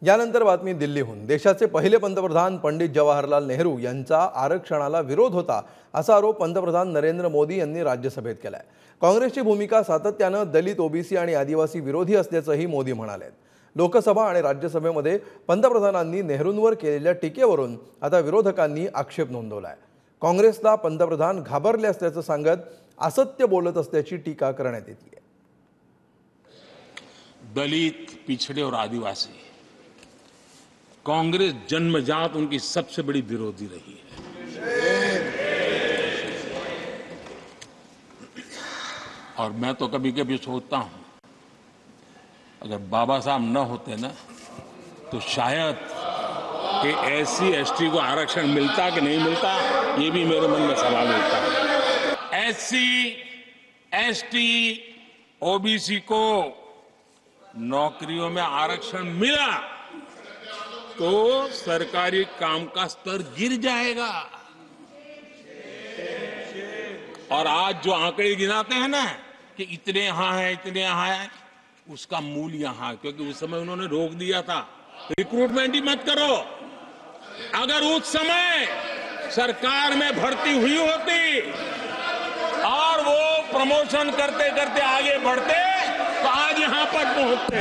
यानंतर बातमी दिल्लीहून। देशाचे पहिले पंतप्रधान पंडित जवाहरलाल नेहरू यांचा आरक्षणाला विरोध होता असा आरोप पंतप्रधान नरेंद्र मोदी यांनी राज्यसभेत केलाय। काँग्रेसची भूमिका सातत्याने दलित, ओबीसी आणि आदिवासी विरोधी असल्याचंही मोदी म्हणाले। लोकसभा आणि राज्यसभेमध्ये पंतप्रधानांनी नेहरूंवर केलेल्या टीकेवरून आता विरोधकांनी आक्षेप नोंदवलाय। काँग्रेसला पंतप्रधान घाबरले असल्याचं सांगत असत्य बोलत असल्याची टीका करण्यात येते। दलित, पिछड़े और आदिवासी कांग्रेस जन्मजात उनकी सबसे बड़ी विरोधी रही है। और मैं तो कभी कभी सोचता हूं, अगर बाबा साहब न होते ना तो शायद कि एससी एसटी को आरक्षण मिलता कि नहीं मिलता, ये भी मेरे मन में सवाल उठता है। एससी एसटी ओबीसी को नौकरियों में आरक्षण मिला तो सरकारी काम का स्तर गिर जाएगा। और आज जो आंकड़े गिनाते हैं ना कि इतने यहां है, इतने यहां है, उसका मूल यहां है, क्योंकि उस समय उन्होंने रोक दिया था रिक्रूटमेंट ही मत करो। अगर उस समय सरकार में भर्ती हुई होती और वो प्रमोशन करते करते आगे बढ़ते तो आज यहां पर पहुंचते।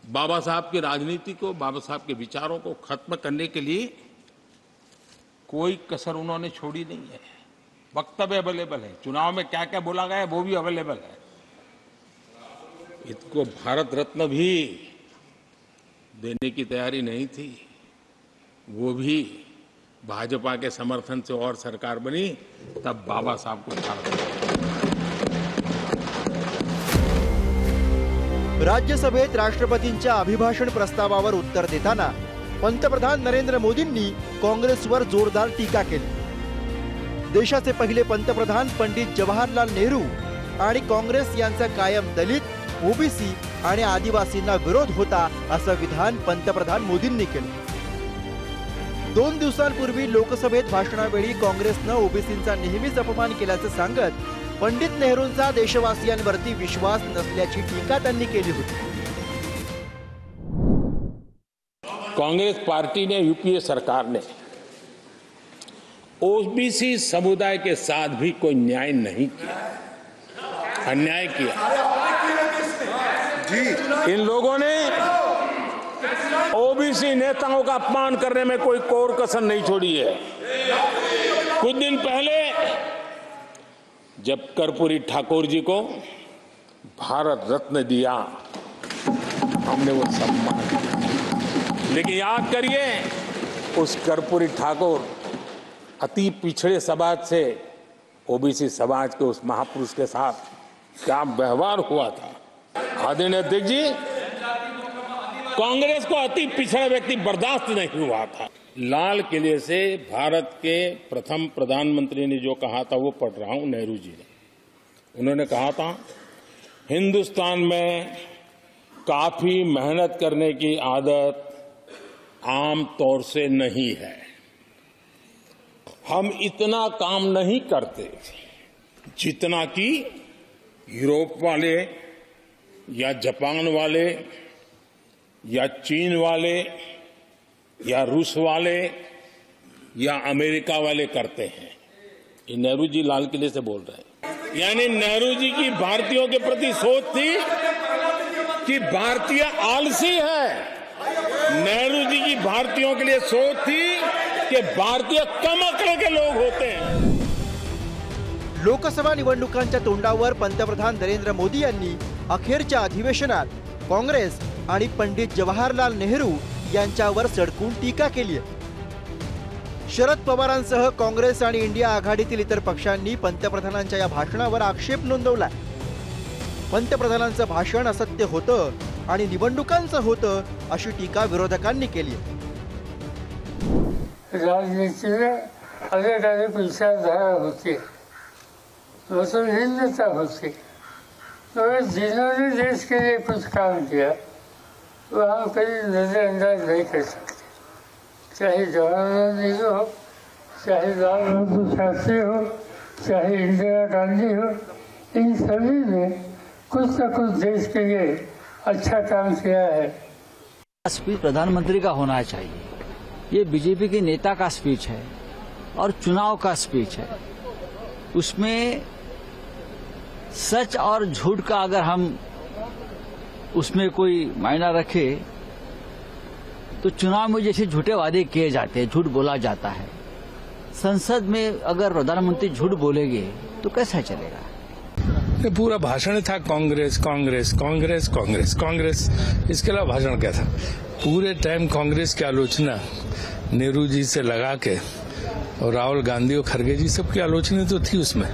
बाबा साहब की राजनीति को, बाबा साहब के विचारों को खत्म करने के लिए कोई कसर उन्होंने छोड़ी नहीं है। वक्तव्य अवेलेबल है, चुनाव में क्या क्या बोला गया है वो भी अवेलेबल है। इसको भारत रत्न भी देने की तैयारी नहीं थी, वो भी भाजपा के समर्थन से और सरकार बनी तब बाबा साहब को छाड़ दिया। राज्यसभेत राष्ट्रपतींच्या अभिभाषण प्रस्तावावर उत्तर देताना पंतप्रधान नरेंद्र मोदींनी काँग्रेसवर जोरदार टीका केली। देशाचे पहिले पंतप्रधान पंडित जवाहरलाल नेहरू आणि काँग्रेस यांचा कायम दलित, ओबीसी आणि आदिवासींना विरोध होता असं विधान पंतप्रधान मोदींनी केलं। 2 दिवसांपूर्वी लोकसभेत भाषणावेळी काँग्रेसनं ओबीसींचा नेहमीच अपमान केल्याचं सांगत पंडित नेहरूंचा देशवासियांवरती विश्वास नसल्याची टीका त्यांनी केली होती। कांग्रेस पार्टी ने, यूपीए सरकार ने ओबीसी समुदाय के साथ भी कोई न्याय नहीं किया, अन्याय किया। इन लोगों ने ओबीसी नेताओं का अपमान करने में कोई कोर कसर नहीं छोड़ी है। कुछ दिन पहले जब कर्पूरी ठाकुर जी को भारत रत्न दिया, हमने वो सम्मान किया। लेकिन याद करिए, उस कर्पूरी ठाकुर अति पिछड़े समाज से ओबीसी समाज के उस महापुरुष के साथ क्या व्यवहार हुआ था। आदरणीय अध्यक्ष जी, कांग्रेस को अति पिछड़ा व्यक्ति बर्दाश्त नहीं हुआ था। लाल किले से भारत के प्रथम प्रधानमंत्री ने जो कहा था वो पढ़ रहा हूं, नेहरू जी ने। उन्होंने कहा था, हिंदुस्तान में काफी मेहनत करने की आदत आम तौर से नहीं है। हम इतना काम नहीं करते जितना कि यूरोप वाले या जापान वाले या चीन वाले या रूस वाले या अमेरिका वाले करते हैं। ये नेहरू जी लाल किले से बोल रहे हैं। यानी नेहरू जी की भारतीयों के प्रति सोच थी कि भारतीय आलसी है। नेहरू जी की भारतीयों के लिए सोच थी कि भारतीय कम अक्ल के लोग होते हैं। लोकसभा निवडणुकांच्या तोंडावर पंतप्रधान नरेंद्र मोदी यांनी अखेरच्या अधिवेशनात काँग्रेस आणि पंडित जवाहरलाल नेहरू यांच्यावर सडकून टीका केली आहे। शरद पवारांसह काँग्रेस आणि इंडिया आघाडीतील इतर पक्षांनी पंतप्रधानांच्या या भाषणावर आक्षेप नोंदवला। पंतप्रधानांचं भाषण असत्य होतं आणि निवडणुकांचं होतं अशी टीका विरोधकांनी केली आहे। राजनीति में अलग अलग विचारधारा होती है, मतलब भिन्नता होती, तो जिन्होंने देश के लिए कुछ काम किया वो हम कभी नजरअंदाज नहीं कर सकते। चाहे जवाहरलाल नेहरू हो, चाहे लाल बहादुर शास्त्री हो, चाहे इंदिरा गांधी हो, इन सभी ने कुछ न कुछ देश के लिए अच्छा काम किया है। स्पीच प्रधानमंत्री का होना चाहिए। ये बीजेपी के नेता का स्पीच है और चुनाव का स्पीच है। उसमें सच और झूठ का अगर हम उसमें कोई मायना रखे तो चुनाव में जैसे झूठे वादे किए जाते हैं, झूठ बोला जाता है, संसद में अगर प्रधानमंत्री झूठ बोलेंगे तो कैसा चलेगा? ये पूरा भाषण था कांग्रेस कांग्रेस कांग्रेस कांग्रेस कांग्रेस, इसके अलावा भाषण क्या था? पूरे टाइम कांग्रेस की आलोचना नेहरू जी से लगा के और राहुल गांधी और खड़गे जी सबकी आलोचना तो थी उसमें।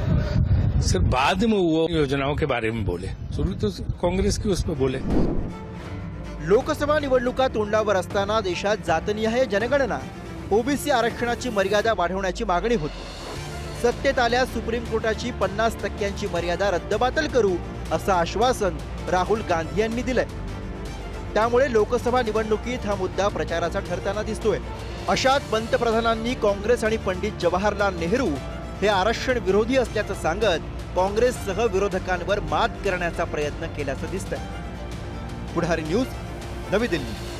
सिर्फ बाद में वो योजनाओं के बारे में बोले, शुरू तो कांग्रेस की उस पर बोले। लोकसभा निवडणुका तोंडावर असताना देशात जातनिहाय जनगणना, ओबीसी आरक्षणाची मर्यादा वाढवण्याची मागणी होती। सत्तेत आल्यास सुप्रीम कोर्टाची 50% मर्यादा रद्दबातल करू असं आश्वासन राहुल गांधी यांनी दिलंय। त्यामुळे लोकसभा निवडणुकीत हा मुद्दा प्रचाराचा ठरताना दिसतोय। अशात पंतप्रधानांनी काँग्रेस आणि पंडित जवाहरलाल नेहरू हे आरक्षण विरोधी असल्याचं सांगत काँग्रेससह विरोधकांवर मात करण्याचा प्रयत्न केल्याचं दिसतंय। पुढारी न्यूज, नवी दिल्ली।